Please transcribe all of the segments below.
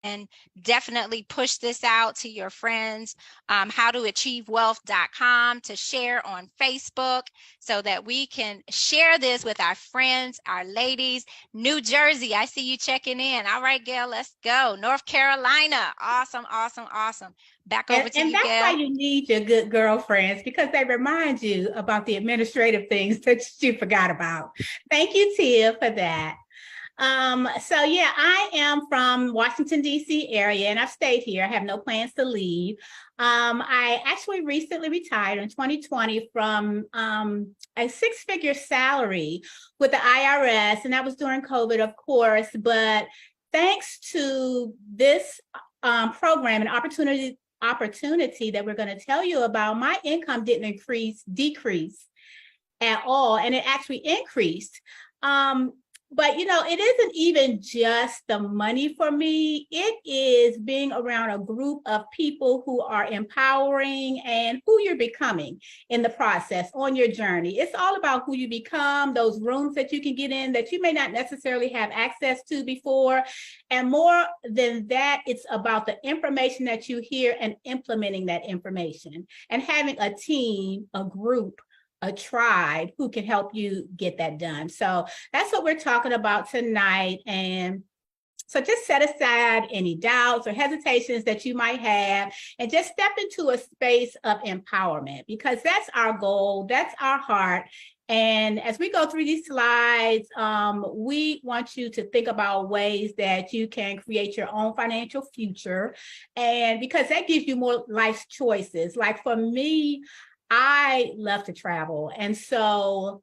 and definitely push this out to your friends. Howtoachievewealth.com to share on Facebook so that we can share this with our friends, our ladies. New Jersey, I see you checking in. All right, Gail, let's go. North Carolina. Awesome, awesome, awesome. Back over to you, that's Gail. why you need your good girlfriends, because they remind you about the administrative things that you forgot about. Thank you, Tia, for that. So yeah, I am from Washington, D.C. area, and I've stayed here. I have no plans to leave. I actually recently retired in 2020 from a six-figure salary with the IRS, and that was during COVID, of course. But thanks to this program and opportunity that we're going to tell you about, my income didn't decrease at all, and it actually increased. But, it isn't even just the money for me. It is being around a group of people who are empowering and who you're becoming in the process on your journey. It's all about who you become, those rooms that you can get in that you may not necessarily have access to before. And more than that, it's about the information that you hear and implementing that information and having a team, a group, a tribe who can help you get that done. So that's what we're talking about tonight. And so just set aside any doubts or hesitations that you might have and just step into a space of empowerment, because that's our goal. That's our heart. And as we go through these slides, we want you to think about ways that you can create your own financial future. And because that gives you more life choices. Like for me, I love to travel. And so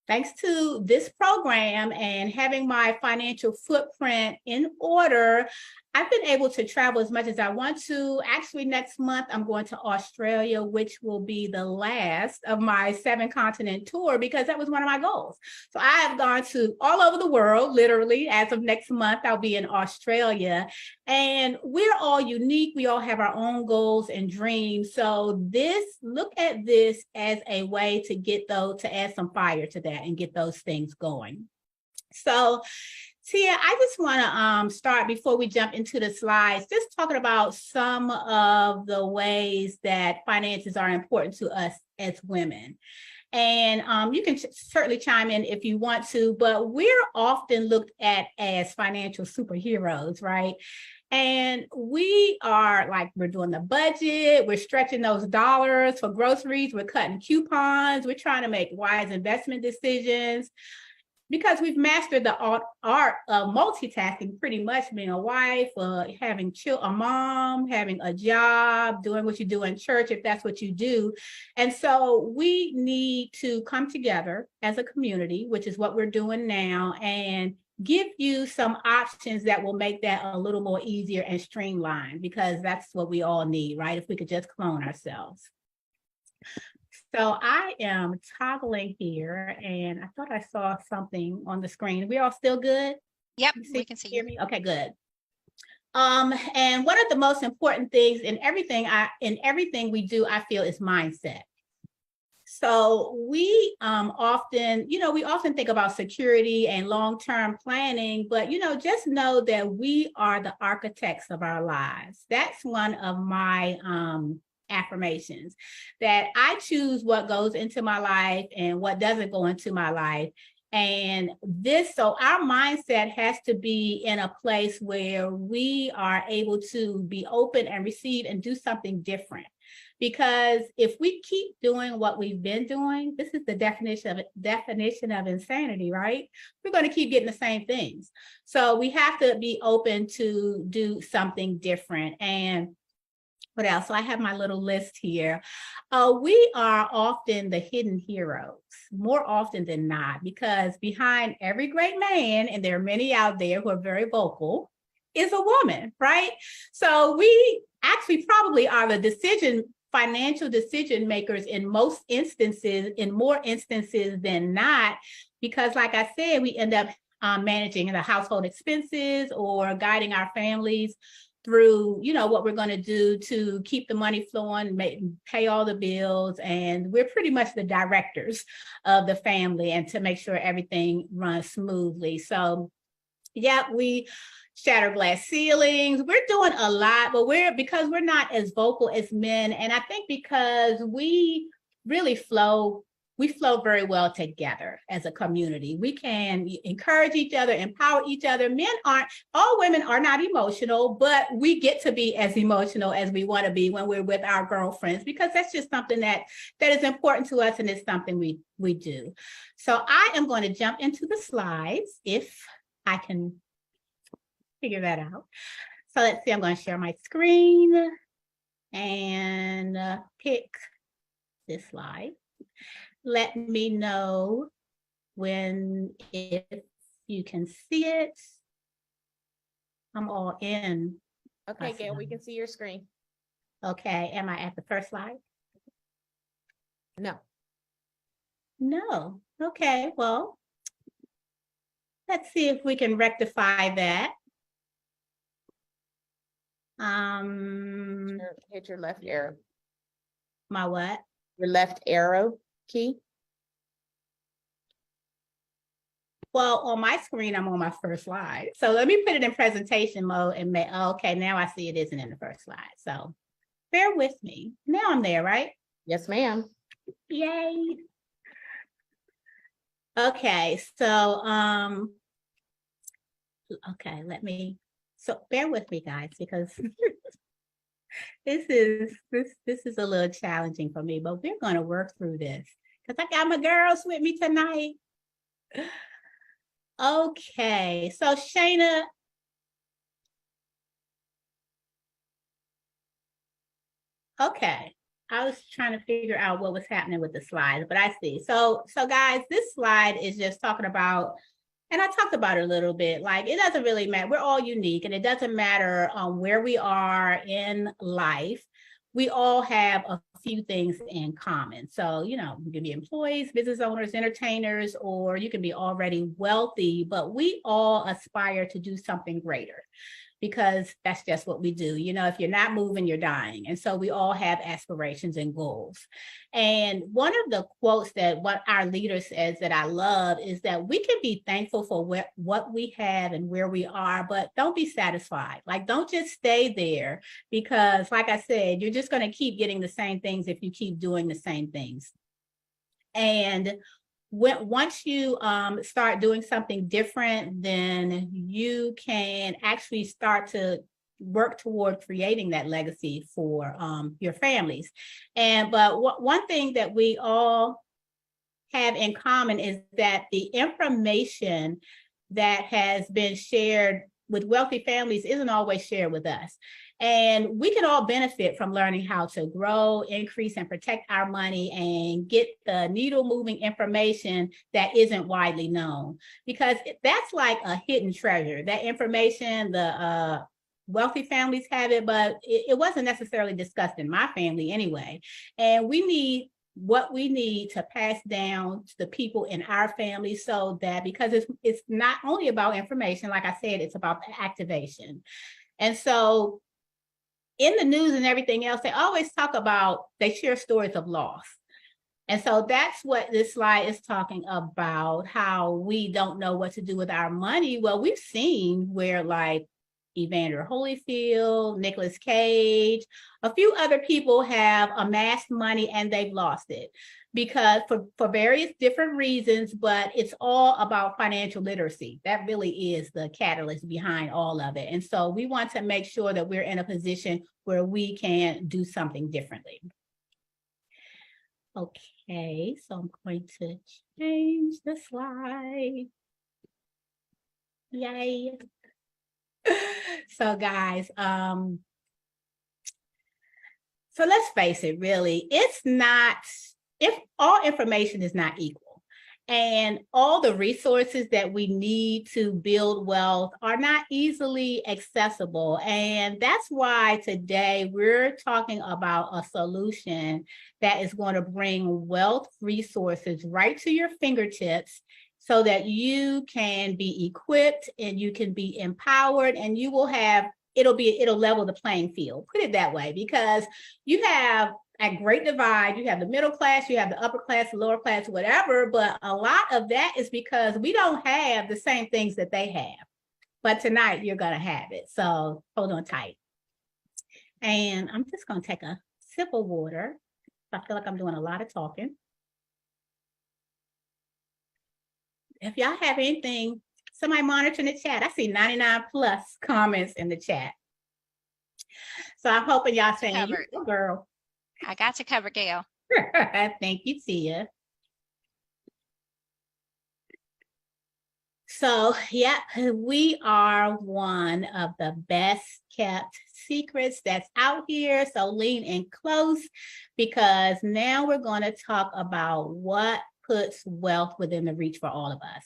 thanks to this program and having my financial footprint in order, I've been able to travel as much as I want to. Actually, next month, I'm going to Australia, which will be the last of my 7-continent tour, because that was one of my goals. So I have gone to all over the world, literally. As of next month, I'll be in Australia. And we're all unique. We all have our own goals and dreams. So look at this as a way to add some fire to that and get those things going. So Tia, I just want to start before we jump into the slides, just talking about some of the ways that finances are important to us as women. And you can certainly chime in if you want to, but we're often looked at as financial superheroes, right? And we are like, we're doing the budget, we're stretching those dollars for groceries, we're cutting coupons, we're trying to make wise investment decisions, because we've mastered the art of multitasking, pretty much being a wife, having a mom, having a job, doing what you do in church, if that's what you do. And so we need to come together as a community, which is what we're doing now, and give you some options that will make that a little more easier and streamlined, because that's what we all need, right? If we could just clone ourselves. So I am toggling here, and I thought I saw something on the screen. We all still good? Yep, we can see you. Hear me? Okay, good. And one of the most important things in everything we do, I feel, is mindset. So we often think about security and long-term planning, but just know that we are the architects of our lives. That's one of my affirmations, that I choose what goes into my life and what doesn't go into my life. And so our mindset has to be in a place where we are able to be open and receive and do something different. Because if we keep doing what we've been doing, this is the definition of insanity, right? We're going to keep getting the same things. So we have to be open to do something different. And what else? So I have my little list here. We are often the hidden heroes, more often than not, because behind every great man, and there are many out there who are very vocal, is a woman, right? So we actually probably are the financial decision makers in more instances than not, because like I said, we end up managing the household expenses or guiding our families through, what we're going to do to keep the money flowing, pay all the bills. And we're pretty much the directors of the family and to make sure everything runs smoothly. So yeah, we shatter glass ceilings. We're doing a lot, but because we're not as vocal as men. And I think because we really we flow very well together as a community. We can encourage each other, empower each other. All women are not emotional, but we get to be as emotional as we want to be when we're with our girlfriends, because that's just something that is important to us, and it's something we do. So I am going to jump into the slides if I can figure that out. So let's see, I'm going to share my screen and pick this slide. Let me know if you can see it. I'm all in. Okay, Gail, we can see your screen. Okay, am I at the first slide? No. No. Okay, well, let's see if we can rectify that. Hit your left arrow. My what? Your left arrow key. Well, on my screen, I'm on my first slide. So let me put it in presentation mode and okay, now I see it isn't in the first slide. So bear with me. Now I'm there, right? Yes, ma'am. Yay. Okay, so okay, so bear with me, guys, because this is a little challenging for me, but we're going to work through this because I got my girls with me tonight. Okay, so Shayna, okay, I was trying to figure out what was happening with the slides, but I see. So guys, this slide is just talking about, and I talked about it a little bit, like it doesn't really matter. We're all unique, and it doesn't matter where we are in life. We all have a few things in common. So, you can be employees, business owners, entertainers, or you can be already wealthy, but we all aspire to do something greater, because that's just what we do. If you're not moving, you're dying. And so we all have aspirations and goals. And one of the quotes that what our leader says that I love is that we can be thankful for what we have and where we are, but don't be satisfied. Like, don't just stay there, because like I said, you're just going to keep getting the same things if you keep doing the same things. And once you start doing something different, then you can actually start to work toward creating that legacy for your families. But one thing that we all have in common is that the information that has been shared with wealthy families isn't always shared with us. And we can all benefit from learning how to grow, increase, and protect our money and get the needle moving information that isn't widely known, because that's like a hidden treasure. That information, the wealthy families have it, but it wasn't necessarily discussed in my family anyway. And we need what we need to pass down to the people in our family, so that, because it's not only about information, like I said, it's about the activation. And so in the news and everything else, they always they share stories of loss. And so that's what this slide is talking about, how we don't know what to do with our money. Well, we've seen where like Evander Holyfield, Nicolas Cage, a few other people have amassed money and they've lost it, because for various different reasons, but it's all about financial literacy. That really is the catalyst behind all of it. And so we want to make sure that we're in a position where we can do something differently. Okay, so I'm going to change the slide. Yay. So guys, so let's face it, really, if all information is not equal, and all the resources that we need to build wealth are not easily accessible. And that's why today we're talking about a solution that is going to bring wealth resources right to your fingertips, so that you can be equipped and you can be empowered, and you will have, it'll level the playing field, put it that way, because you have a great divide. You have the middle class, you have the upper class, the lower class, whatever, but a lot of that is because we don't have the same things that they have. but tonight you're going to have it. So hold on tight. And I'm just going to take a sip of water. I feel like I'm doing a lot of talking. If y'all have anything, somebody monitor in the chat. I see 99 plus comments in the chat. So I'm hoping y'all saying, you go, girl. I got you covered, Gail. Thank you, Tia. So, yeah, we are one of the best kept secrets that's out here. So lean in close, because now we're going to talk about what puts wealth within the reach for all of us.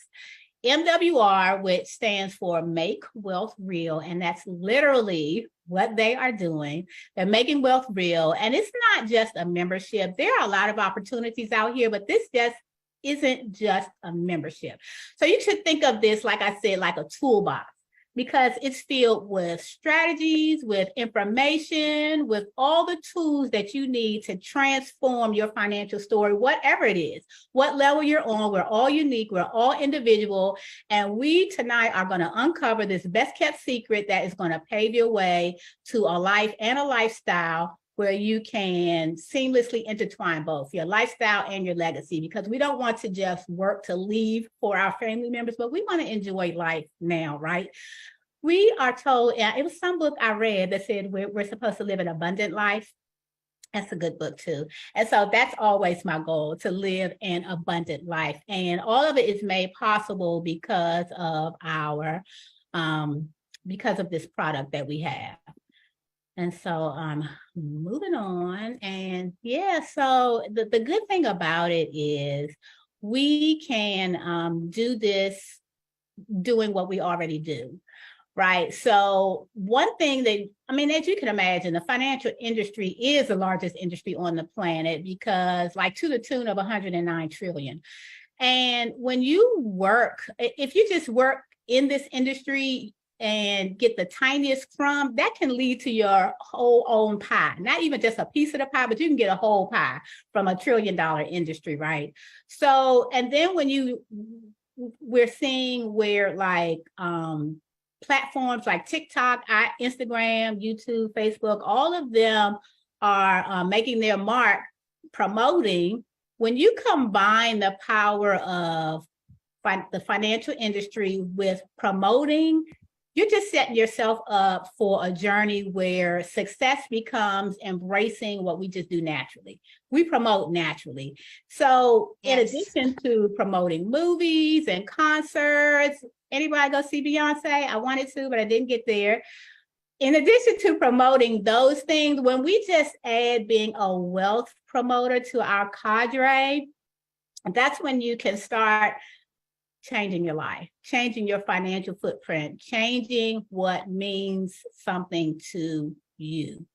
MWR, which stands for Make Wealth Real, and that's literally what they are doing. They're making wealth real, and it's not just a membership. There are a lot of opportunities out here, but this just isn't just a membership. So you should think of this, like I said, like a toolbox, because it's filled with strategies, with information, with all the tools that you need to transform your financial story, whatever it is, what level you're on. We're all unique, we're all individual, and we tonight are going to uncover this best kept secret that is going to pave your way to a life and a lifestyle where you can seamlessly intertwine both your lifestyle and your legacy, because we don't want to just work to leave for our family members, but we want to enjoy life now, right? We are told, it was some book I read that said we're supposed to live an abundant life. That's a good book too. And so that's always my goal, to live an abundant life. And all of it is made possible because of because of this product that we have. And so moving on, and yeah, so the good thing about it is we can do this doing what we already do, right? So one thing that, as you can imagine, the financial industry is the largest industry on the planet, because like to the tune of 109 trillion. And when you work, if you just work in this industry and get the tiniest crumb, that can lead to your whole own pie. Not even just a piece of the pie, but you can get a whole pie from $1 trillion industry, right? So, and then when we're seeing where like platforms like TikTok, Instagram, YouTube, Facebook, all of them are making their mark promoting. When you combine the power of the financial industry with promoting, you're just setting yourself up for a journey where success becomes embracing what we just do naturally. We promote naturally. So in addition to promoting movies and concerts, anybody go see Beyonce? I wanted to, but I didn't get there. In addition to promoting those things, when we just add being a wealth promoter to our cadre, that's when you can start changing your life, changing your financial footprint, changing what means something to you.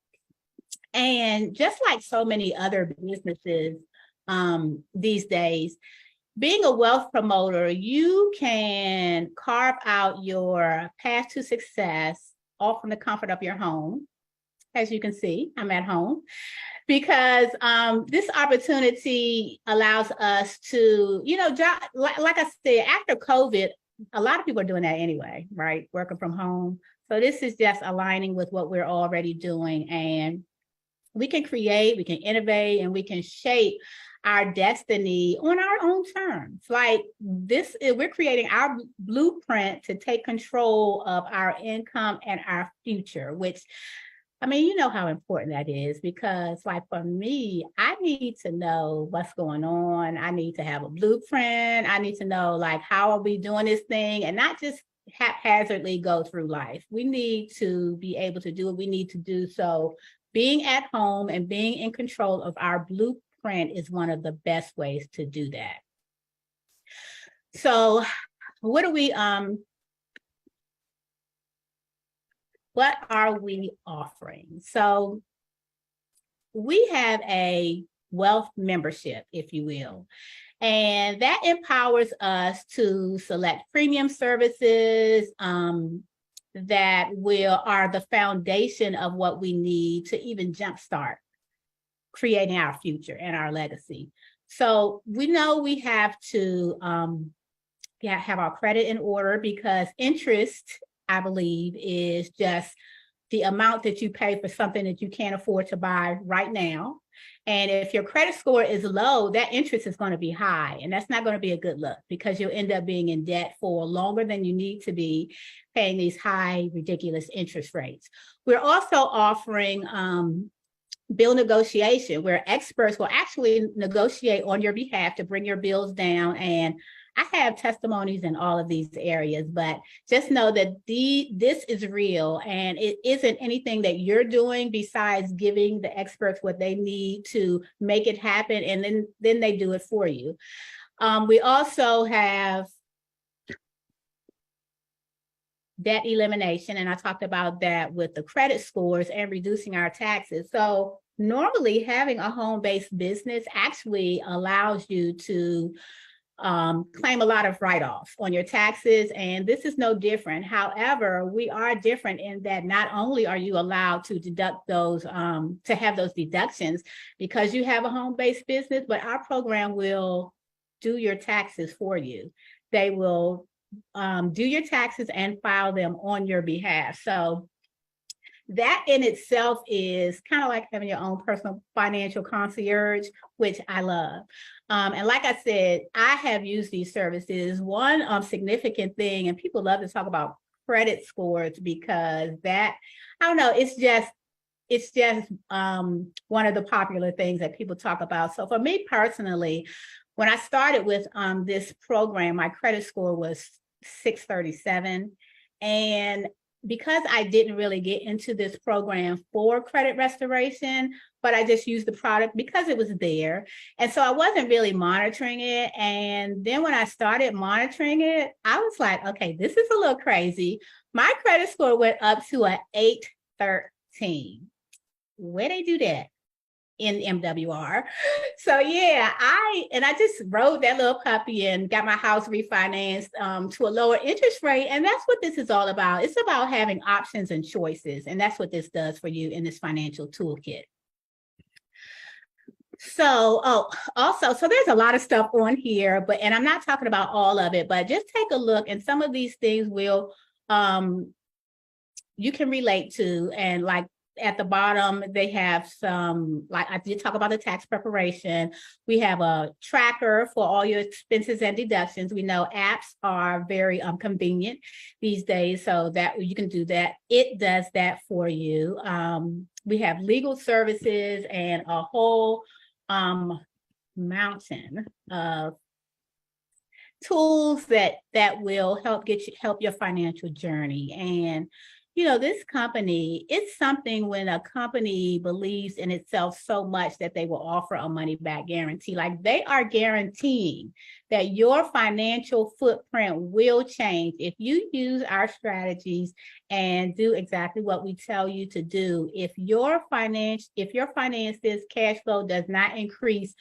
And just like so many other businesses these days, being a wealth promoter, you can carve out your path to success all from the comfort of your home. As you can see, I'm at home, because this opportunity allows us to, like I said, after COVID, a lot of people are doing that anyway, right? Working from home. So this is just aligning with what we're already doing, and we can create, we can innovate, and we can shape our destiny on our own terms. Like this, we're creating our blueprint to take control of our income and our future, which, you know how important that is, because like for me, I need to know what's going on. I need to have a blueprint. I need to know like, how are we doing this thing, and not just haphazardly go through life. We need to be able to do what we need to do. So being at home and being in control of our blueprint is one of the best ways to do that. So what are we offering? So we have a wealth membership, if you will, and that empowers us to select premium services that are the foundation of what we need to even jumpstart creating our future and our legacy. So we know we have to have our credit in order, because interest I believe, is just the amount that you pay for something that you can't afford to buy right now. And if your credit score is low, that interest is going to be high. And that's not going to be a good look, because you'll end up being in debt for longer than you need to be, paying these high, ridiculous interest rates. We're also offering bill negotiation, where experts will actually negotiate on your behalf to bring your bills down. And I have testimonies in all of these areas, but just know that this is real, and it isn't anything that you're doing besides giving the experts what they need to make it happen, and then they do it for you. We also have debt elimination, and I talked about that with the credit scores and reducing our taxes. So normally having a home-based business actually allows you to claim a lot of write-offs on your taxes, and this is no different. However, we are different in that not only are you allowed to deduct those, to have those deductions because you have a home-based business, but our program will do your taxes for you. They will do your taxes and file them on your behalf. So that in itself is kind of like having your own personal financial concierge, which I love. And like I said, I have used these services. One significant thing, and people love to talk about credit scores because that, I don't know, it's just one of the popular things that people talk about. So for me personally, when I started with this program, my credit score was 637. And because I didn't really get into this program for credit restoration, but I just used the product because it was there. And so I wasn't really monitoring it. And then when I started monitoring it, I was like, okay, this is a little crazy. My credit score went up to an 813. Where they do that? In MWR. So yeah, I just rode that little puppy and got my house refinanced to a lower interest rate. And that's what this is all about. It's about having options and choices. And that's what this does for you in this financial toolkit. So, so there's a lot of stuff on here, and I'm not talking about all of it, but just take a look, and some of these things will, you can relate to. And like, at the bottom, they have some, like I did talk about the tax preparation. We have a tracker for all your expenses and deductions. We know apps are very convenient these days, so that you can do that. It does that for you. We have legal services and a whole mountain of tools that will help your financial journey. And you know, this company, it's something when a company believes in itself so much that they will offer a money back guarantee. Like, they are guaranteeing that your financial footprint will change if you use our strategies and do exactly what we tell you to do. If your finances cash flow does not increase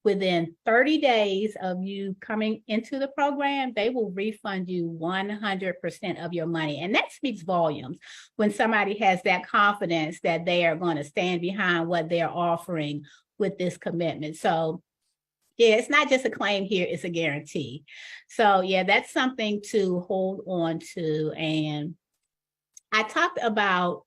within 30 days of you coming into the program, they will refund you 100% of your money. And that speaks volumes when somebody has that confidence that they are going to stand behind what they're offering with this commitment. So yeah, it's not just a claim here, it's a guarantee. So yeah, that's something to hold on to. And I talked about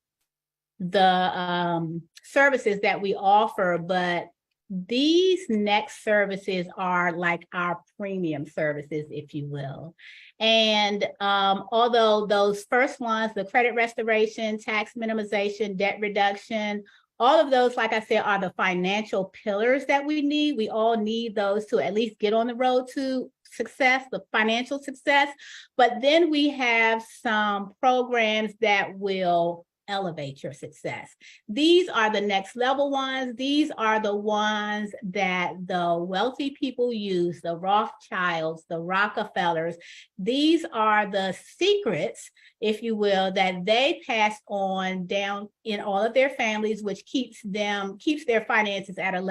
the services that we offer, but these next services are like our premium services, if you will. And although those first ones, the credit restoration, tax minimization, debt reduction, all of those, like I said, are the financial pillars that we need. We all need those to at least get on the road to success, the financial success. But then we have some programs that will elevate your success. These are the next level ones. These are the ones that the wealthy people use, the Rothschilds, the Rockefellers. These are the secrets, if you will, that they pass on down in all of their families, which keeps their finances at this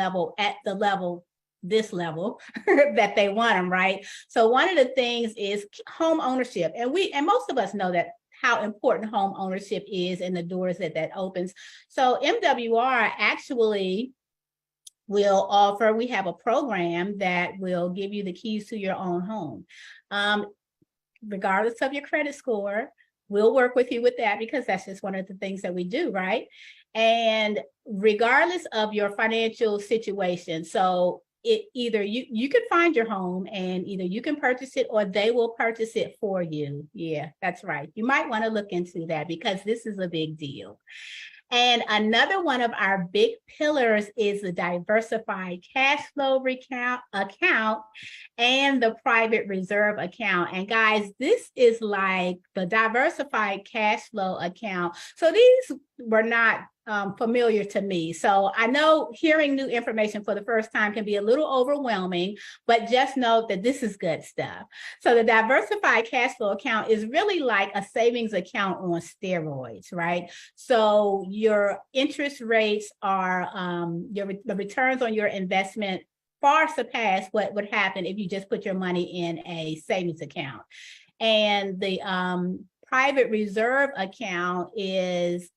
level that they want them, right? So one of the things is home ownership. And most of us know that how important home ownership is and the doors that opens. So MWR actually will offer, we have a program that will give you the keys to your own home. Regardless of your credit score, we'll work with you with that because that's just one of the things that we do, right? And regardless of your financial situation, so it either you can find your home and either you can purchase it or they will purchase it for you. Yeah, that's right. You might want to look into that because this is a big deal. And another one of our big pillars is the diversified cash flow account and the private reserve account. And guys, this is like the diversified cash flow account. So these were not familiar to me. So I know hearing new information for the first time can be a little overwhelming, but just know that this is good stuff. So the diversified cash flow account is really like a savings account on steroids, right? So your interest rates are, the returns on your investment far surpass what would happen if you just put your money in a savings account. And the private reserve account is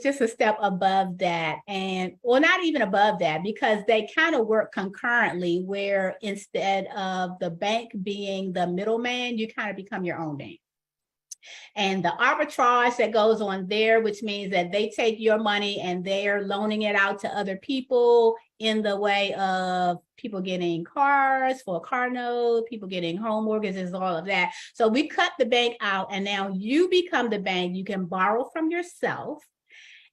just a step above that, and well, not even above that, because they kind of work concurrently, where instead of the bank being the middleman, you kind of become your own bank. And the arbitrage that goes on there, which means that they take your money and they're loaning it out to other people in the way of people getting cars for a car note, people getting home mortgages, all of that. So we cut the bank out and now you become the bank. You can borrow from yourself.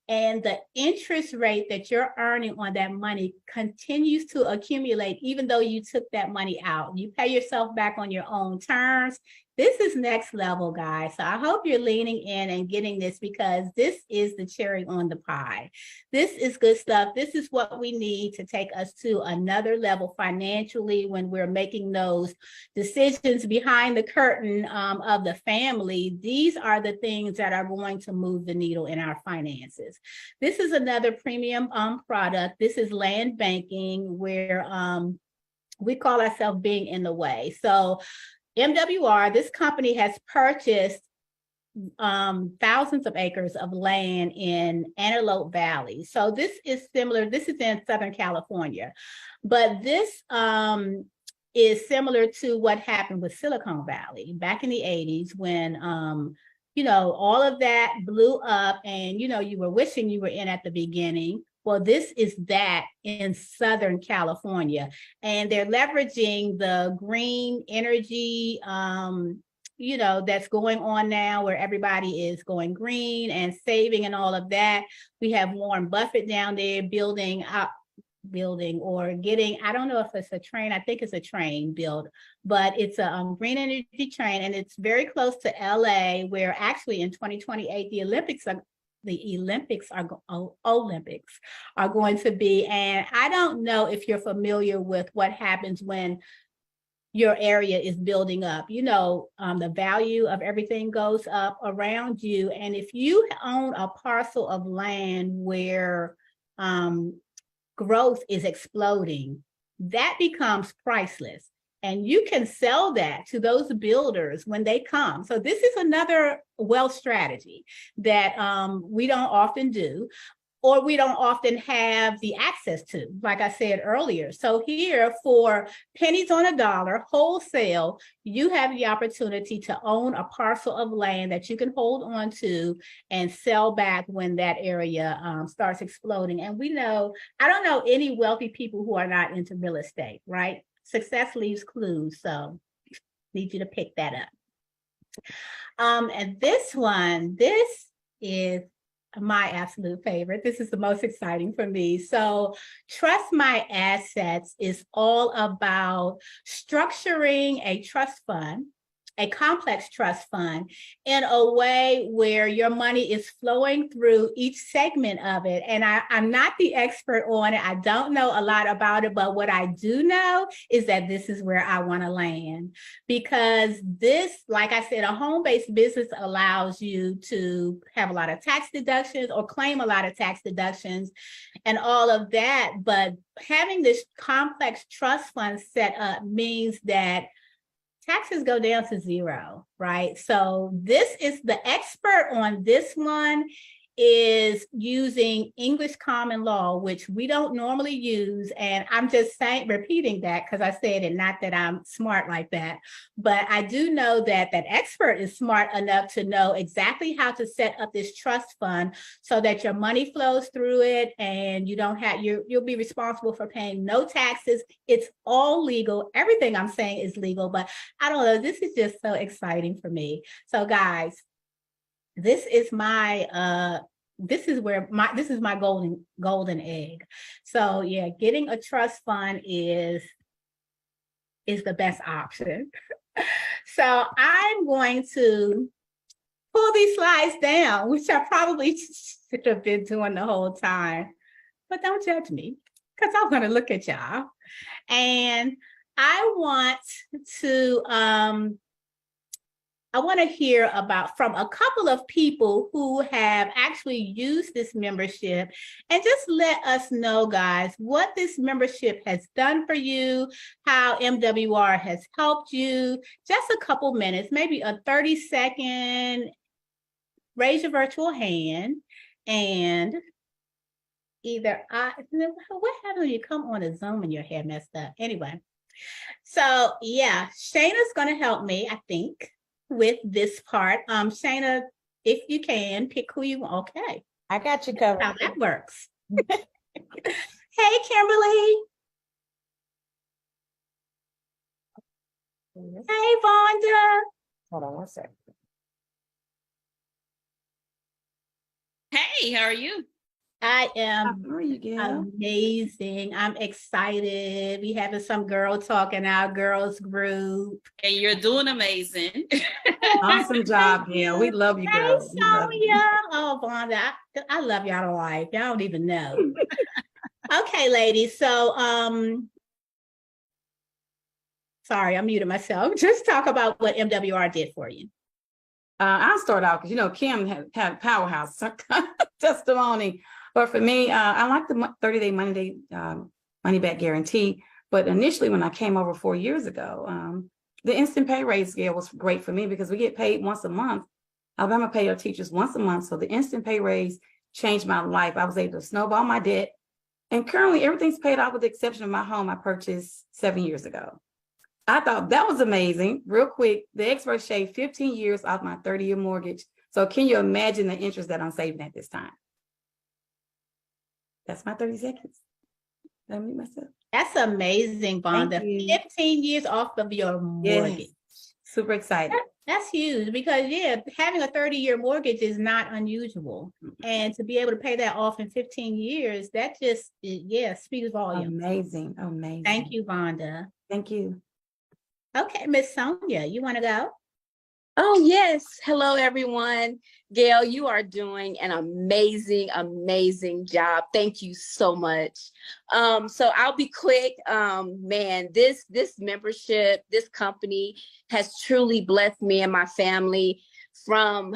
And the interest rate that you're earning on that money continues to accumulate, even though you took that money out. You pay yourself back on your own terms. This is next level, guys. So I hope you're leaning in and getting this because this is the cherry on the pie. This is good stuff. This is what we need to take us to another level financially when we're making those decisions behind the curtain of the family. These are the things that are going to move the needle in our finances. This is another premium product. This is land banking, where we call ourselves being in the way. So MWR, this company has purchased thousands of acres of land in Antelope Valley. So this is similar. This is in Southern California, but this is similar to what happened with Silicon Valley back in the 80s when, you know, all of that blew up and, you know, you were wishing you were in at the beginning. Well, this is that in Southern California, and they're leveraging the green energy, you know, that's going on now where everybody is going green and saving and all of that. We have Warren Buffett down there building or getting, I don't know if it's a train, I think it's a train build, but it's a green energy train, and it's very close to LA, where actually in 2028, the Olympics are going to be. And I don't know if you're familiar with what happens when your area is building up. You know, the value of everything goes up around you. And if you own a parcel of land where growth is exploding, that becomes priceless. And you can sell that to those builders when they come. So this is another wealth strategy that we don't often do, or we don't often have the access to, like I said earlier. So here, for pennies on a dollar, wholesale, you have the opportunity to own a parcel of land that you can hold on to and sell back when that area starts exploding. And we know, I don't know any wealthy people who are not into real estate, right? Success leaves clues, so need you to pick that up. And this one, this is my absolute favorite. This is the most exciting for me. So Trust My Assets is all about structuring a trust fund, a complex trust fund, in a way where your money is flowing through each segment of it. And I'm not the expert on it. I don't know a lot about it, but what I do know is that this is where I want to land, because this, like I said, a home-based business allows you to have a lot of tax deductions or claim a lot of tax deductions and all of that. But having this complex trust fund set up means that taxes go down to zero, right? So this is the expert on this one is using English common law, which we don't normally use. And I'm just repeating that because I said it, not that I'm smart like that. But I do know that that expert is smart enough to know exactly how to set up this trust fund so that your money flows through it and you don't have, you'll be responsible for paying no taxes. It's all legal. Everything I'm saying is legal, but I don't know. This is just so exciting for me. So guys, this is my this is my golden egg. So yeah, getting a trust fund is the best option. So I'm going to pull these slides down, which I probably should have been doing the whole time, but don't judge me because I'm going to look at y'all. And I want to hear from a couple of people who have actually used this membership, and just let us know, guys, what this membership has done for you, how MWR has helped you. Just a couple minutes, maybe a 30-second, raise your virtual hand, and what happens when you come on a Zoom and your hair messed up? Anyway, so yeah, Shayna's going to help me, I think, with this part. Shayna, if you can, pick who you want. Okay. I got you covered. How that works. Hey, Kimberly. Hey, Vonda. Hold on one second. Hey, how are you? I am How are you, Gail? amazing. I'm excited. We having some girl talk in our girls group. And you're doing amazing. Awesome job, Gail. We love you, Hey, girls. We love you. Sonia. Oh, Vonda, I love y'all to life. Y'all don't even know. Okay, ladies. So, sorry, I muted myself. Just talk about what MWR did for you. I'll start out because, Kim had powerhouse testimony. But for me, I like the 30-day money back guarantee. But initially, when I came over 4 years ago, the instant pay raise scale was great for me because we get paid once a month. Alabama pay our teachers once a month. So the instant pay raise changed my life. I was able to snowball my debt. And currently, everything's paid off with the exception of my home I purchased 7 years ago. I thought that was amazing. Real quick, the expert shaved 15 years off my 30-year mortgage. So can you imagine the interest that I'm saving at this time? That's my 30 seconds. Let me myself. That's amazing, Vonda. 15 years off of your mortgage. Yes. Super excited. That's huge because, yeah, having a 30-year mortgage is not unusual. And to be able to pay that off in 15 years, that just, speaks volumes. Amazing. Amazing. Thank you, Vonda. Thank you. Okay, Miss Sonia, you want to go? Oh, yes. Hello, everyone. Gail, you are doing an amazing, amazing job. Thank you so much. So I'll be quick. Man, this membership, this company has truly blessed me and my family from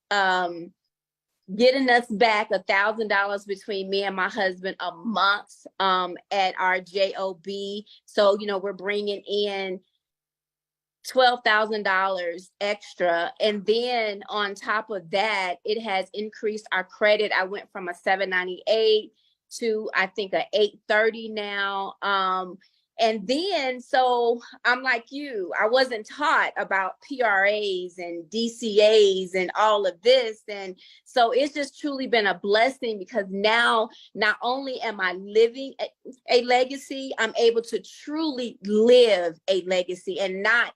getting us back $1,000 between me and my husband a month at our job. So, we're bringing in $12,000 extra. And then on top of that, it has increased our credit. I went from a 798 to, I think, a 830 now. And then, so I'm like you, I wasn't taught about PRAs and DCAs and all of this. And so it's just truly been a blessing because now not only am I living a legacy, I'm able to truly live a legacy and not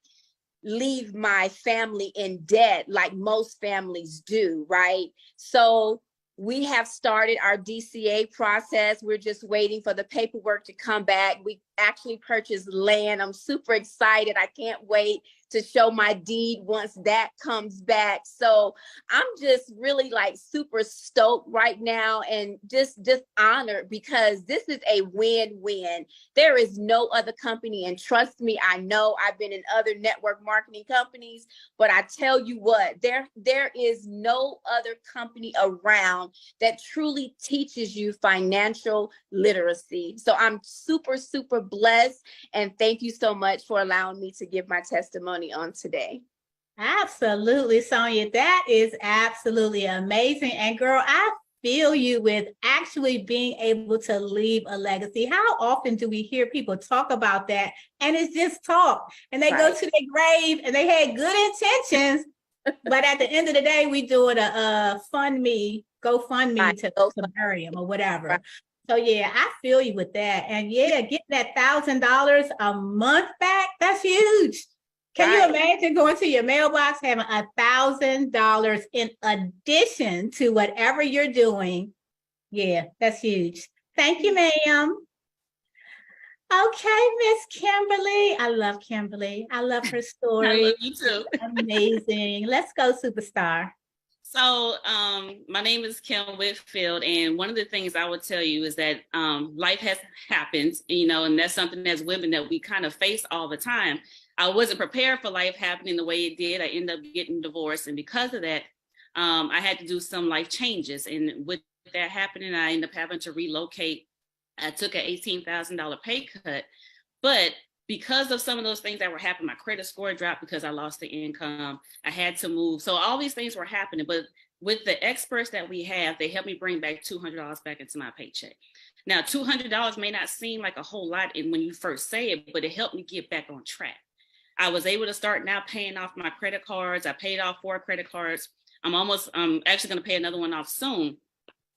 leave my family in debt like most families do, right? So we have started our DCA process. We're just waiting for the paperwork to come back. We actually purchased land. I'm super excited. I can't wait to show my deed once that comes back. So I'm just really like super stoked right now and just honored because this is a win-win. There is no other company, and trust me, I know I've been in other network marketing companies, but I tell you what, there is no other company around that truly teaches you financial literacy. So I'm super, super blessed, and thank you so much for allowing me to give my testimony on today. Absolutely, Sonia. That is absolutely amazing. And girl, I feel you with actually being able to leave a legacy. How often do we hear people talk about that? And it's just talk. And they go to their grave and they had good intentions. But at the end of the day, we doing a GoFundMe to bury them or whatever. Right. So yeah, I feel you with that. And yeah, getting that $1,000 a month back, that's huge. Can you imagine going to your mailbox, having $1,000 in addition to whatever you're doing? Yeah, that's huge. Thank you, ma'am. Okay, Miss Kimberly. I love Kimberly. I love her story. I love you too. Amazing. Let's go, superstar. So my name is Kim Whitfield, and one of the things I would tell you is that life has happened, and that's something as women that we kind of face all the time. I wasn't prepared for life happening the way it did. I ended up getting divorced, and because of that, I had to do some life changes. And with that happening, I ended up having to relocate. I took an $18,000 pay cut, but because of some of those things that were happening, my credit score dropped because I lost the income. I had to move. So all these things were happening, but with the experts that we have, they helped me bring back $200 back into my paycheck. Now, $200 may not seem like a whole lot when you first say it, but it helped me get back on track. I was able to start now paying off my credit cards. I paid off 4 credit cards. I'm actually going to pay another one off soon,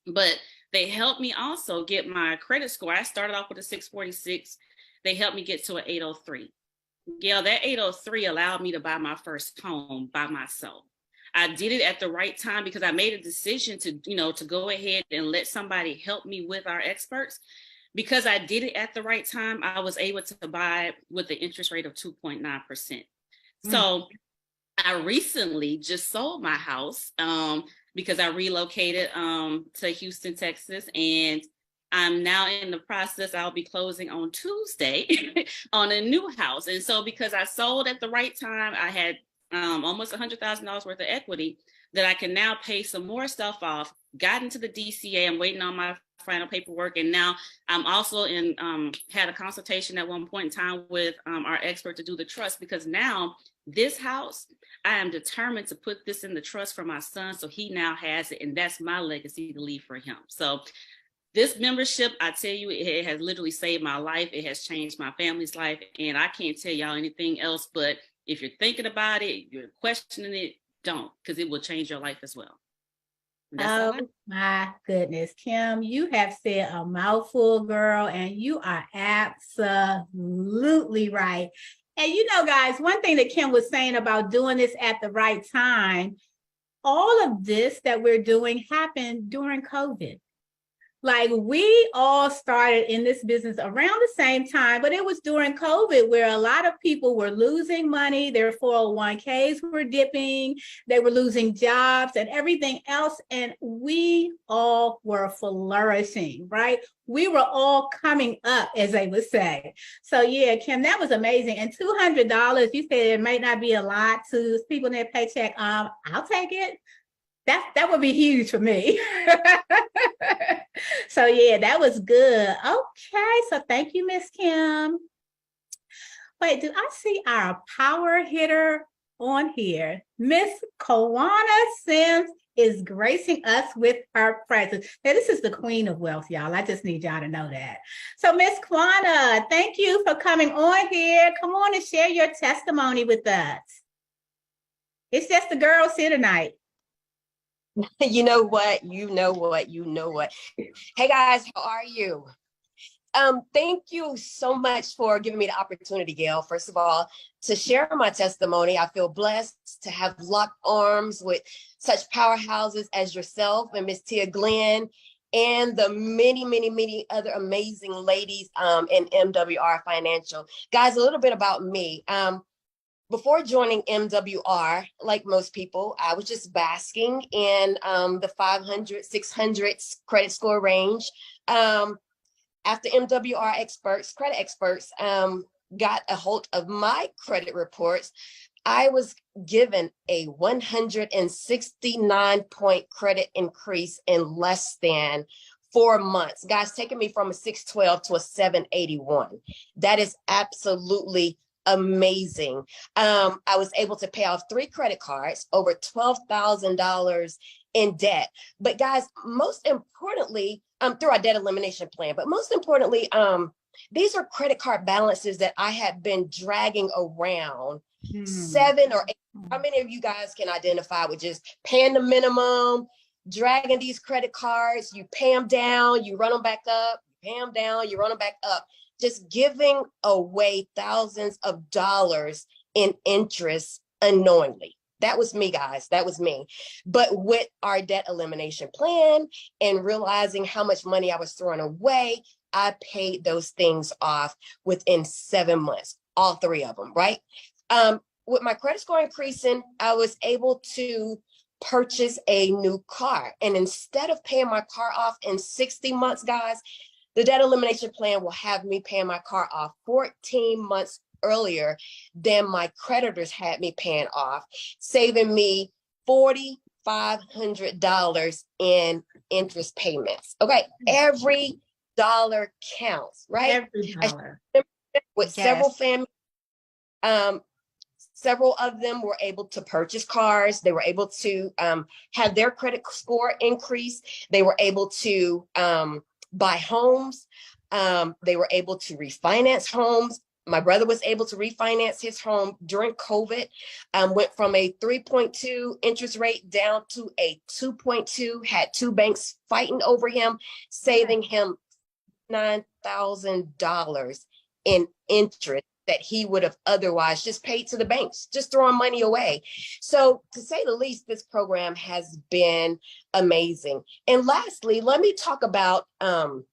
but they helped me also get my credit score. I started off with a 646. They helped me get to an 803. Gail, that 803 allowed me to buy my first home by myself. I did it at the right time because I made a decision to go ahead and let somebody help me with our experts. Because I did it at the right time, I was able to buy it with the interest rate of 2.9%. So I recently just sold my house because I relocated to Houston, Texas, and I'm now in the process. I'll be closing on Tuesday on a new house. And so because I sold at the right time, I had almost $100,000 worth of equity that I can now pay some more stuff off, got into the DCA. I'm waiting on my final paperwork. And now I'm also had a consultation at one point in time with our expert to do the trust, because now this house, I am determined to put this in the trust for my son. So he now has it. And that's my legacy to leave for him. So this membership, I tell you, it has literally saved my life. It has changed my family's life. And I can't tell y'all anything else, but if you're thinking about it, you're questioning it, don't, because it will change your life as well. Oh my goodness, Kim, you have said a mouthful, girl, and you are absolutely right. And guys, one thing that Kim was saying about doing this at the right time, all of this that we're doing happened during COVID. Like, we all started in this business around the same time, but it was during COVID where a lot of people were losing money. Their 401ks were dipping. They were losing jobs and everything else. And we all were flourishing, right? We were all coming up, as they would say. So yeah, Kim, that was amazing. And $200, you said it might not be a lot to people in their paycheck. I'll take it. That would be huge for me. So yeah, that was good. Okay, so thank you, Miss Kim. Wait, do I see our power hitter on here? Miss Kawana Sims is gracing us with her presence. Now, this is the queen of wealth, y'all. I just need y'all to know that. So Miss Kawana, thank you for coming on here. Come on and share your testimony with us. It's just the girls here tonight. You know what? Hey guys, how are you? Thank you so much for giving me the opportunity, Gail. First of all, to share my testimony. I feel blessed to have locked arms with such powerhouses as yourself and Miss Tia Glenn and the many, many, many other amazing ladies in MWR Financial. Guys, a little bit about me. Before joining MWR, like most people, I was just basking in the 500, 600 credit score range. After MWR credit experts, got a hold of my credit reports, I was given a 169-point credit increase in less than 4 months. Guys, taking me from a 612 to a 781. That is absolutely amazing. I was able to pay off 3 credit cards, over $12,000 in debt. But guys, most importantly, through our debt elimination plan, but most importantly, these are credit card balances that I had been dragging around 7 or 8. How many of you guys can identify with just paying the minimum, dragging these credit cards? You pay them down, you run them back up, you pay them down, you run them back up, just giving away thousands of dollars in interest unknowingly. That was me, guys. That was me. But with our debt elimination plan and realizing how much money I was throwing away, I paid those things off within 7 months, all 3 of them, right? With my credit score increasing, I was able to purchase a new car. And instead of paying my car off in 60 months, guys, the debt elimination plan will have me paying my car off 14 months earlier than my creditors had me paying off, saving me $4,500 in interest payments. Okay, every dollar counts, right? Every dollar. With several families, several of them were able to purchase cars. They were able to have their credit score increase. They were able to buy homes. They were able to refinance homes. My brother was able to refinance his home during COVID, went from a 3.2 interest rate down to a 2.2, had 2 banks fighting over him, saving him $9,000 in interest that he would have otherwise just paid to the banks, just throwing money away. So to say the least, this program has been amazing. And lastly, let me talk about the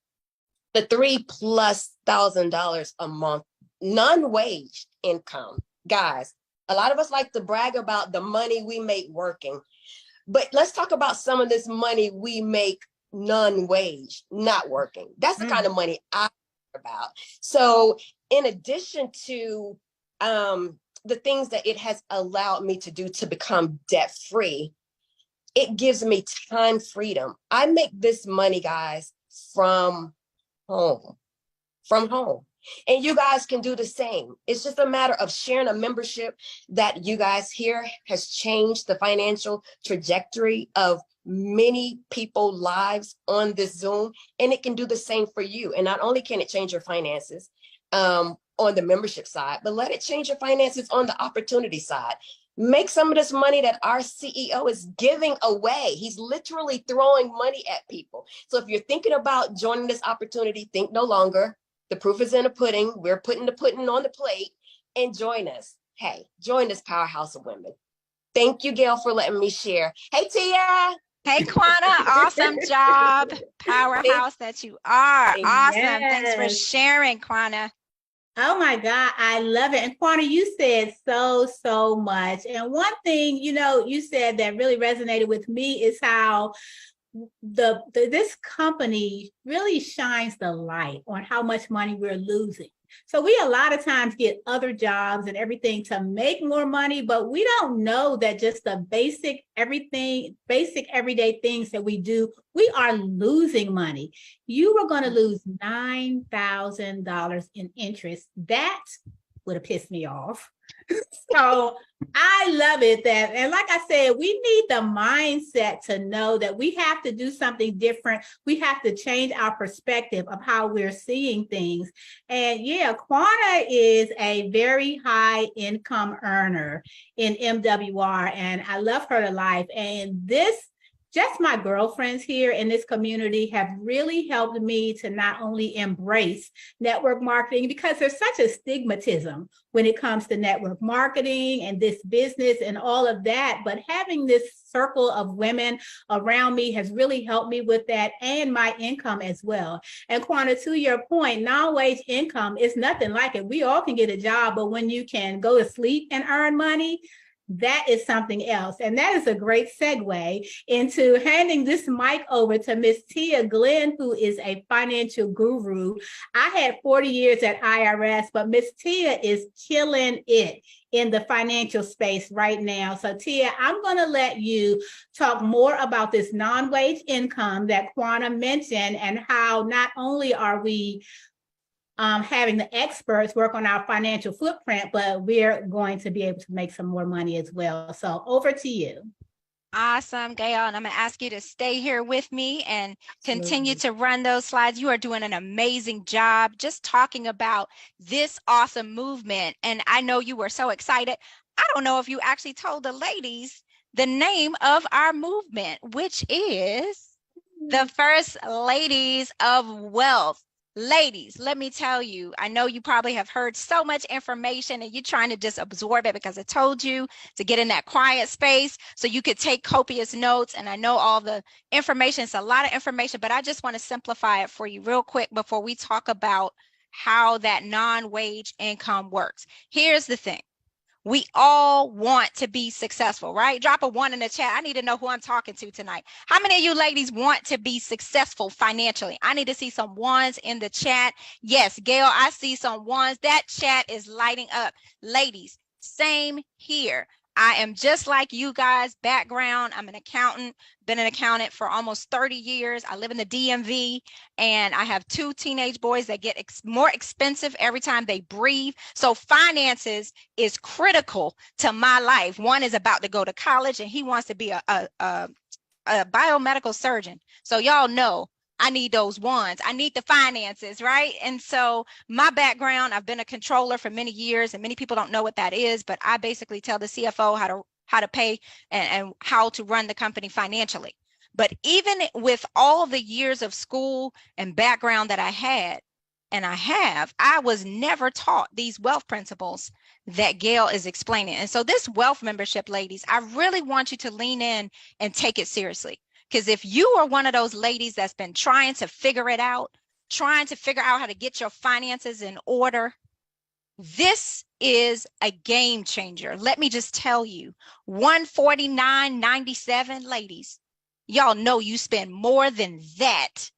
$3,000+ a month non-wage income. Guys, a lot of us like to brag about the money we make working, but let's talk about some of this money we make non-wage, not working. That's the kind of money I care about. So in addition to the things that it has allowed me to do to become debt-free, it gives me time freedom. I make this money, guys, from home. And you guys can do the same. It's just a matter of sharing a membership that you guys here has changed the financial trajectory of many people's lives on this Zoom, and it can do the same for you. And not only can it change your finances on the membership side, but let it change your finances on the opportunity side. Make some of this money that our CEO is giving away. He's literally throwing money at people. So if you're thinking about joining this opportunity, think no longer. The proof is in the pudding. We're putting the pudding on the plate, and join us. Hey, join this powerhouse of women. Thank you, Gail, for letting me share. Hey, Tia. Hey, Quanah, awesome job. Powerhouse that you are. Awesome. Thanks for sharing, Quanah. Oh my God, I love it. And Quanah, you said so much. And one thing, you said that really resonated with me is how this company really shines the light on how much money we're losing. So we a lot of times get other jobs and everything to make more money, but we don't know that just the basic everyday things that we do, we are losing money. You were going to lose $9,000 in interest. That would have pissed me off. So I love it that, and like I said, we need the mindset to know that we have to do something different. We have to change our perspective of how we're seeing things. And yeah, Quanah is a very high income earner in MWR, and I love her to life. And just my girlfriends here in this community have really helped me to not only embrace network marketing, because there's such a stigmatism when it comes to network marketing and this business and all of that. But having this circle of women around me has really helped me with that and my income as well. And Quanah, to your point, non-wage income is nothing like it. We all can get a job, but when you can go to sleep and earn money, that is something else. And that is a great segue into handing this mic over to Miss Tia Glenn, who is a financial guru. I had 40 years at IRS, but Miss Tia is killing it in the financial space right now. So Tia, I'm going to let you talk more about this non-wage income that Quanah mentioned and how not only are we having the experts work on our financial footprint, but we're going to be able to make some more money as well. So over to you. Awesome, Gail. And I'm going to ask you to stay here with me and continue to run those slides. You are doing an amazing job just talking about this awesome movement. And I know you were so excited. I don't know if you actually told the ladies the name of our movement, which is the First Ladies of Wealth. Ladies, let me tell you, I know you probably have heard so much information and you're trying to just absorb it because I told you to get in that quiet space so you could take copious notes. And I know all the information, it's a lot of information, but I just want to simplify it for you real quick before we talk about how that non-wage income works. Here's the thing. We all want to be successful, right? Drop a 1 in the chat. I need to know who I'm talking to tonight. How many of you ladies want to be successful financially? I need to see some 1s in the chat. Yes, Gail, I see some 1s. That chat is lighting up. Ladies, same here. I am just like you guys, background. I'm an accountant, been an accountant for almost 30 years. I live in the DMV and I have 2 teenage boys that get more expensive every time they breathe. So finances is critical to my life. One is about to go to college and he wants to be a biomedical surgeon. So y'all know I need those 1s. I need the finances, right? And so my background, I've been a controller for many years and many people don't know what that is, but I basically tell the CFO how to pay and how to run the company financially. But even with all the years of school and background that I had, and I was never taught these wealth principles that Gail is explaining. And so this wealth membership, ladies, I really want you to lean in and take it seriously. Because if you are one of those ladies that's been trying to figure it out, trying to figure out how to get your finances in order, this is a game changer. Let me just tell you, $149.97, ladies, y'all know you spend more than that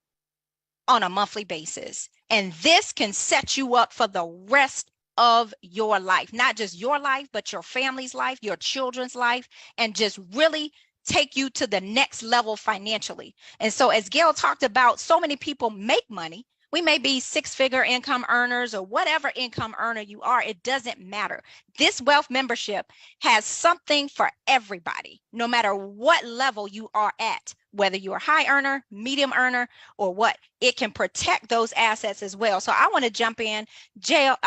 on a monthly basis. And this can set you up for the rest of your life, not just your life, but your family's life, your children's life, and just really take you to the next level financially. And so as Gail talked about, so many people make money. We may be 6-figure income earners or whatever income earner you are, it doesn't matter. This wealth membership has something for everybody, no matter what level you are at, whether you're a high earner, medium earner, or what. It can protect those assets as well. So I want to jump in. Gail,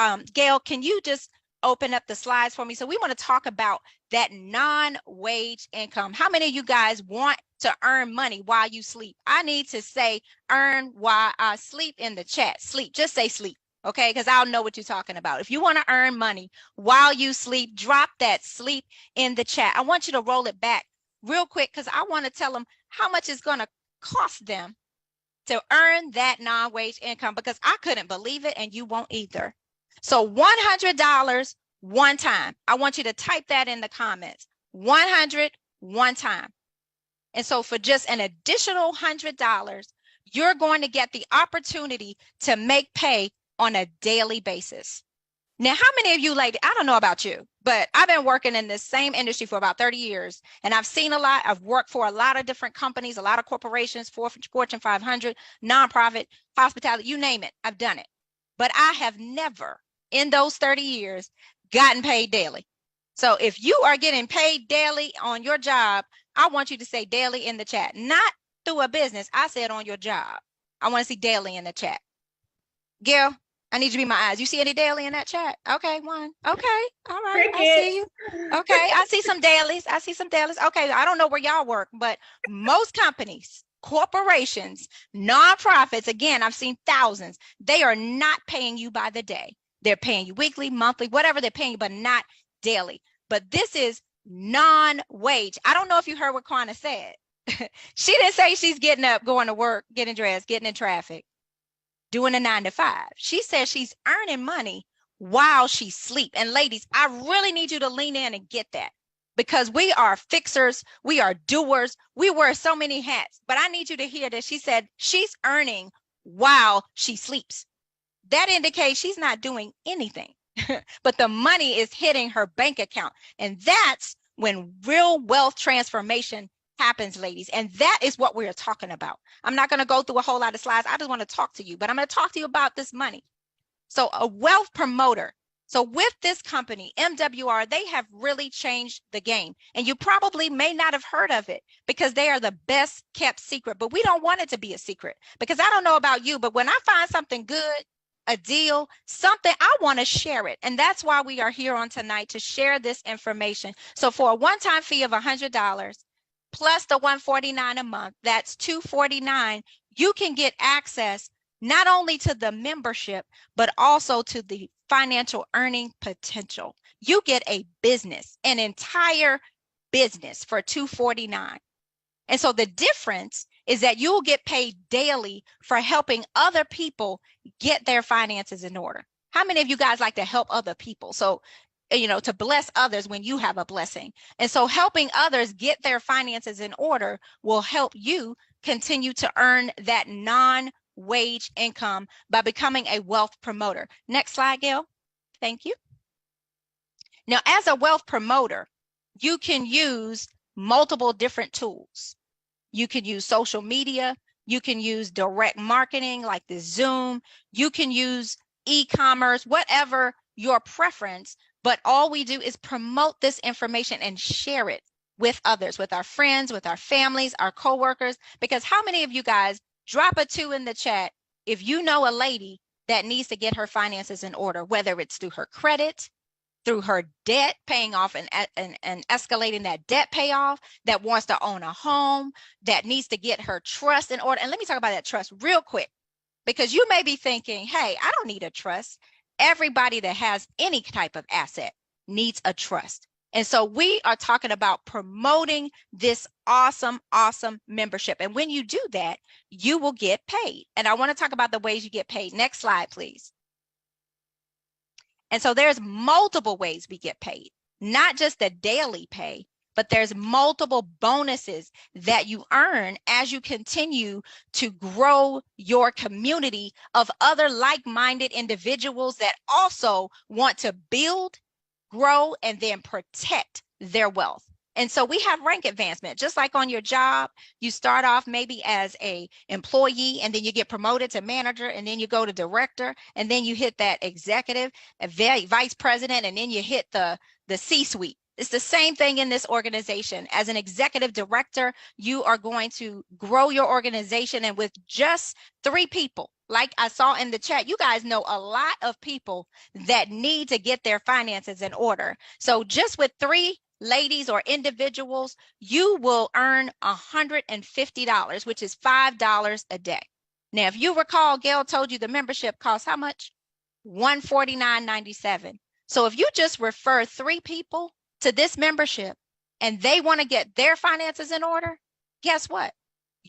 can you just open up the slides for me? So we want to talk about that non-wage income. How many of you guys want to earn money while you sleep? I need to say earn while I sleep in the chat. Sleep, just say sleep, okay? Because I'll know what you're talking about. If you want to earn money while you sleep, drop that sleep in the chat. I want you to roll it back real quick because I want to tell them how much it's going to cost them to earn that non-wage income, because I couldn't believe it and you won't either. So $100 one time. I want you to type that in the comments. 100 one time. And so for just an additional $100, you're going to get the opportunity to make pay on a daily basis. Now, how many of you ladies, I don't know about you, but I've been working in this same industry for about 30 years, and I've seen a lot. I've worked for a lot of different companies, a lot of corporations, Fortune 500, nonprofit, hospitality, you name it, I've done it. But I have never, in those 30 years, gotten paid daily. So if you are getting paid daily on your job, I want you to say daily in the chat, not through a business. I said on your job. I want to see daily in the chat. Gail, I need you to be my eyes. You see any daily in that chat? Okay, 1. Okay, all right. I see you. Okay, I see some dailies. I see some dailies. Okay, I don't know where y'all work, but most companies, corporations, nonprofits, again, I've seen thousands. They are not paying you by the day. They're paying you weekly, monthly, whatever they're paying you, but not daily. But this is non-wage. I don't know if you heard what Kwana said. She didn't say she's getting up, going to work, getting dressed, getting in traffic, doing a 9 to 5. She says she's earning money while she sleeps. And ladies, I really need you to lean in and get that, because we are fixers, we are doers, we wear so many hats. But I need you to hear that she said she's earning while she sleeps. That indicates she's not doing anything, but the money is hitting her bank account. And that's when real wealth transformation happens, ladies. And that is what we're talking about. I'm not going to go through a whole lot of slides. I just want to talk to you, but I'm going to talk to you about this money. So a wealth promoter. So with this company, MWR, they have really changed the game. And you probably may not have heard of it because they are the best kept secret, but we don't want it to be a secret, because I don't know about you, but when I find something good, a deal, something, I want to share it. And that's why we are here on tonight, to share this information. So for a one-time fee of $100 plus the $149 a month, that's $249, you can get access not only to the membership, but also to the financial earning potential. You get a business, an entire business for $249. And so the difference is that you will get paid daily for helping other people get their finances in order. How many of you guys like to help other people? So, you know, to bless others when you have a blessing. And so helping others get their finances in order will help you continue to earn that non-wage income by becoming a wealth promoter. Next slide, Gail. Thank you. Now, as a wealth promoter, you can use multiple different tools. You can use social media. You can use direct marketing like the Zoom. You can use e-commerce, whatever your preference. But all we do is promote this information and share it with others, with our friends, with our families, our coworkers. Because how many of you guys, drop a 2 in the chat if you know a lady that needs to get her finances in order, whether it's through her credit, through her debt, paying off and escalating that debt payoff, that wants to own a home, that needs to get her trust in order. And let me talk about that trust real quick, because you may be thinking, hey, I don't need a trust. Everybody that has any type of asset needs a trust. And so we are talking about promoting this awesome, awesome membership. And when you do that, you will get paid. And I want to talk about the ways you get paid. Next slide, please. And so there's multiple ways we get paid, not just the daily pay, but there's multiple bonuses that you earn as you continue to grow your community of other like-minded individuals that also want to build, grow, and then protect their wealth. And so we have rank advancement, just like on your job. You start off maybe as a employee, and then you get promoted to manager, and then you go to director, and then you hit that executive, vice president, and then you hit the C-suite. It's the same thing in this organization. As an executive director, you are going to grow your organization, and with just 3 people, like I saw in the chat, you guys know a lot of people that need to get their finances in order. So just with 3 ladies or individuals, you will earn $150, which is $5 a day. Now, if you recall, Gail told you the membership costs how much? $149.97. So if you just refer 3 people to this membership and they want to get their finances in order, guess what?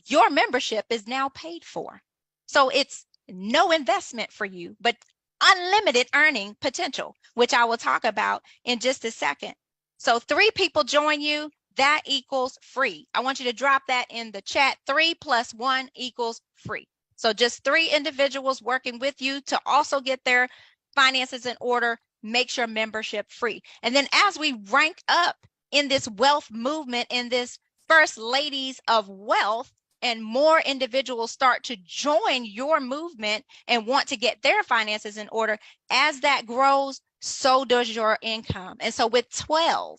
Your membership is now paid for. So it's no investment for you, but unlimited earning potential, which I will talk about in just a second. So 3 people join you, that equals free. I want you to drop that in the chat. 3 + 1 = free. So just 3 individuals working with you to also get their finances in order makes your membership free. And then as we rank up in this wealth movement, in this first ladies of wealth, and more individuals start to join your movement and want to get their finances in order, as that grows, so does your income. And so with 12,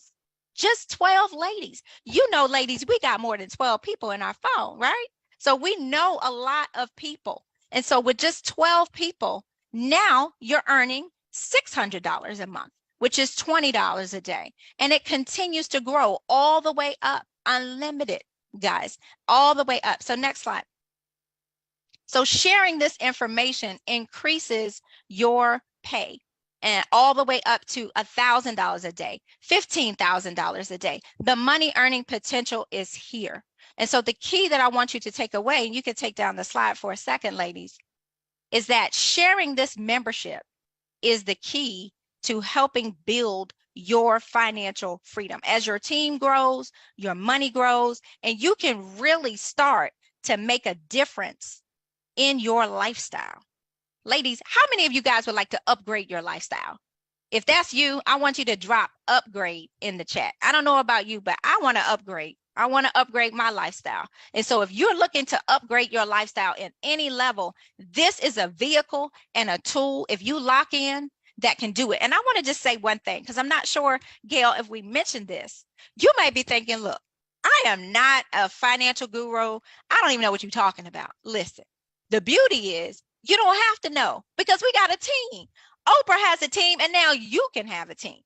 just 12 ladies, you know, ladies, we got more than 12 people in our phone, right? So we know a lot of people. And so with just 12 people, now you're earning $600 a month, which is $20 a day. And it continues to grow all the way up, unlimited, guys, all the way up. So next slide. So sharing this information increases your pay, and all the way up to $1,000 a day, $15,000 a day. The money earning potential is here. And so the key that I want you to take away, and you can take down the slide for a second, ladies, is that sharing this membership is the key to helping build your financial freedom. As your team grows, your money grows, and you can really start to make a difference in your lifestyle. Ladies, how many of you guys would like to upgrade your lifestyle? If that's you, I want you to drop upgrade in the chat. I don't know about you, but I want to upgrade. I want to upgrade my lifestyle. And so if you're looking to upgrade your lifestyle in any level, this is a vehicle and a tool, if you lock in, that can do it. And I want to just say one thing, because I'm not sure, Gail, if we mentioned this. You may be thinking, look, I am not a financial guru. I don't even know what you're talking about. Listen, the beauty is you don't have to know, because we got a team. Oprah has a team, and now you can have a team.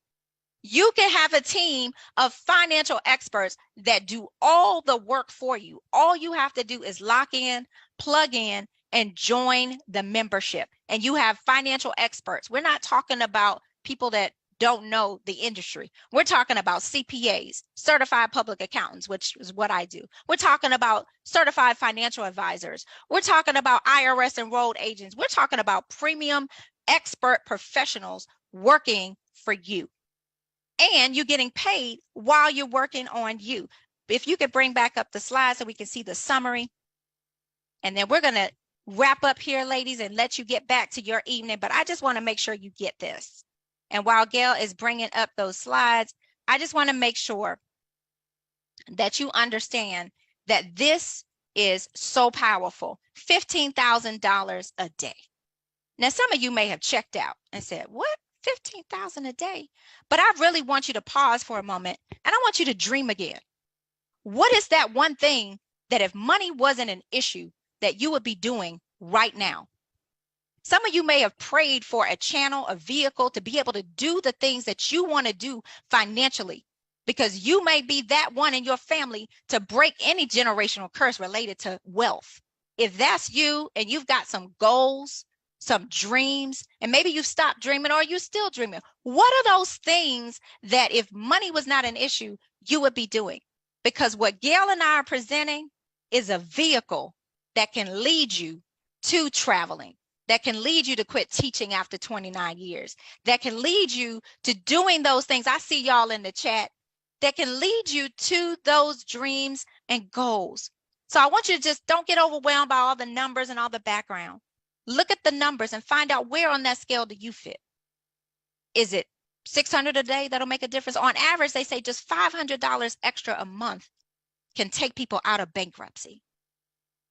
You can have a team of financial experts that do all the work for you. All you have to do is lock in, plug in, and join the membership. And you have financial experts. We're not talking about people that don't know the industry. We're talking about CPAs, certified public accountants, which is what I do. We're talking about certified financial advisors. We're talking about IRS enrolled agents. We're talking about premium expert professionals working for you. And you're getting paid while you're working on you. If you could bring back up the slides so we can see the summary. And then we're going to wrap up here, ladies, and let you get back to your evening. But I just want to make sure you get this. And while Gail is bringing up those slides, I just want to make sure that you understand that this is so powerful. $15,000 a day. Now, some of you may have checked out and said, what? 15,000 a day. But I really want you to pause for a moment, and I want you to dream again. What is that one thing that if money wasn't an issue that you would be doing right now? Some of you may have prayed for a channel, a vehicle to be able to do the things that you want to do financially, because you may be that one in your family to break any generational curse related to wealth. If that's you and you've got some goals, some dreams, and maybe you've stopped dreaming or you're still dreaming, what are those things that if money was not an issue, you would be doing? Because what Gail and I are presenting is a vehicle that can lead you to traveling, that can lead you to quit teaching after 29 years, that can lead you to doing those things. I see y'all in the chat, that can lead you to those dreams and goals. So I want you to just don't get overwhelmed by all the numbers and all the background. Look at the numbers and find out where on that scale do you fit. Is it 600 a day that'll make a difference? On average, they say just $500 extra a month can take people out of bankruptcy.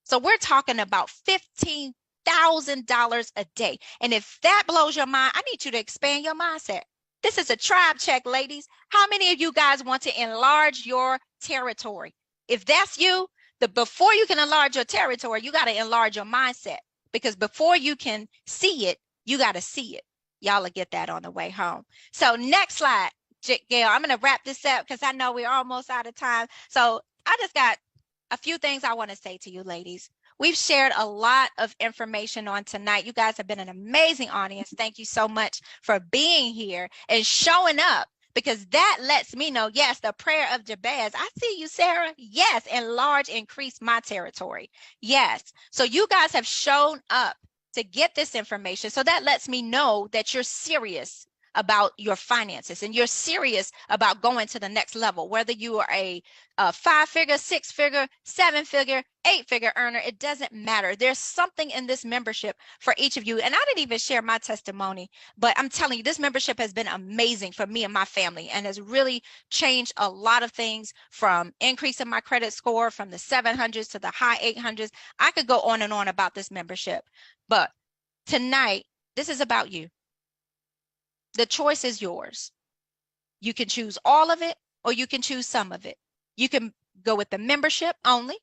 So we're talking about $15,000 a day. And if that blows your mind, I need you to expand your mindset. This is a tribe check, ladies. How many of you guys want to enlarge your territory? If that's you, before you can enlarge your territory, you got to enlarge your mindset. Because before you can see it, you got to see it. Y'all will get that on the way home. So next slide, Gail, I'm going to wrap this up because I know we're almost out of time. So I just got a few things I want to say to you, ladies. We've shared a lot of information on tonight. You guys have been an amazing audience. Thank you so much for being here and showing up, because that lets me know, yes, the prayer of Jabez. I see you, Sarah. Yes, enlarge, increase my territory. Yes. So you guys have shown up to get this information. So that lets me know that you're serious about your finances and you're serious about going to the next level, whether you are a 5-figure, 6-figure, 7-figure, 8-figure earner, it doesn't matter. There's something in this membership for each of you. And I didn't even share my testimony, but I'm telling you, this membership has been amazing for me and my family and has really changed a lot of things, from increasing my credit score from the 700s to the high 800s. I could go on and on about this membership, but tonight, this is about you. The choice is yours. You can choose all of it or you can choose some of it. You can go with the membership only,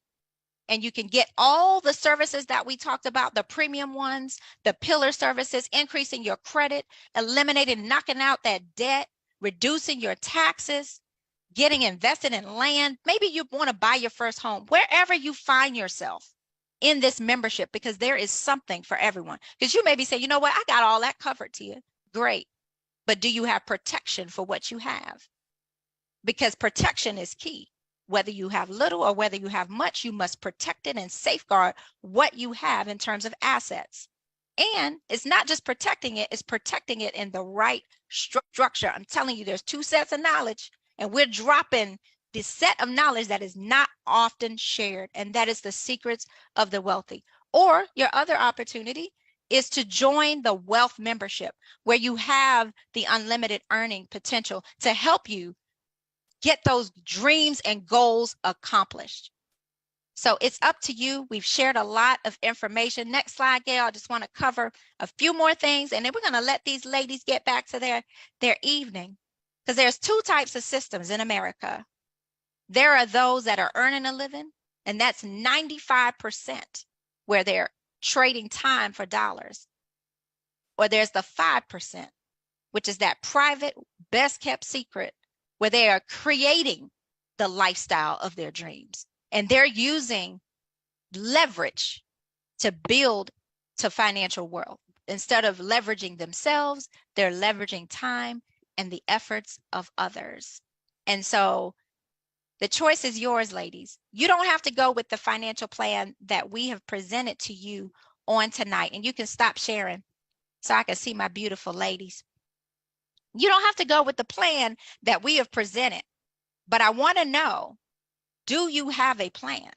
and you can get all the services that we talked about, the premium ones, the pillar services, increasing your credit, eliminating, knocking out that debt, reducing your taxes, getting invested in land. Maybe you want to buy your first home, wherever you find yourself in this membership, because there is something for everyone. Because you may be saying, you know what, I got all that covered to you. Great. But do you have protection for what you have? Because protection is key. Whether you have little or whether you have much, you must protect it and safeguard what you have in terms of assets. And it's not just protecting it, it's protecting it in the right structure. I'm telling you, there's 2 sets of knowledge, and we're dropping the set of knowledge that is not often shared, and that is the secrets of the wealthy. Or your other opportunity is to join the wealth membership, where you have the unlimited earning potential to help you get those dreams and goals accomplished. So it's up to you. We've shared a lot of information. Next slide, Gail. I just want to cover a few more things, and then we're going to let these ladies get back to their evening, because there's two types of systems in America. There are those that are earning a living, and that's 95% where they're trading time for dollars. Or there's the 5%, which is that private, best kept secret, where they are creating the lifestyle of their dreams. And they're using leverage to build to financial wealth. Instead of leveraging themselves, they're leveraging time and the efforts of others. And so the choice is yours, ladies. You don't have to go with the financial plan that we have presented to you on tonight. And you can stop sharing so I can see my beautiful ladies. You don't have to go with the plan that we have presented, but I want to know, do you have a plan?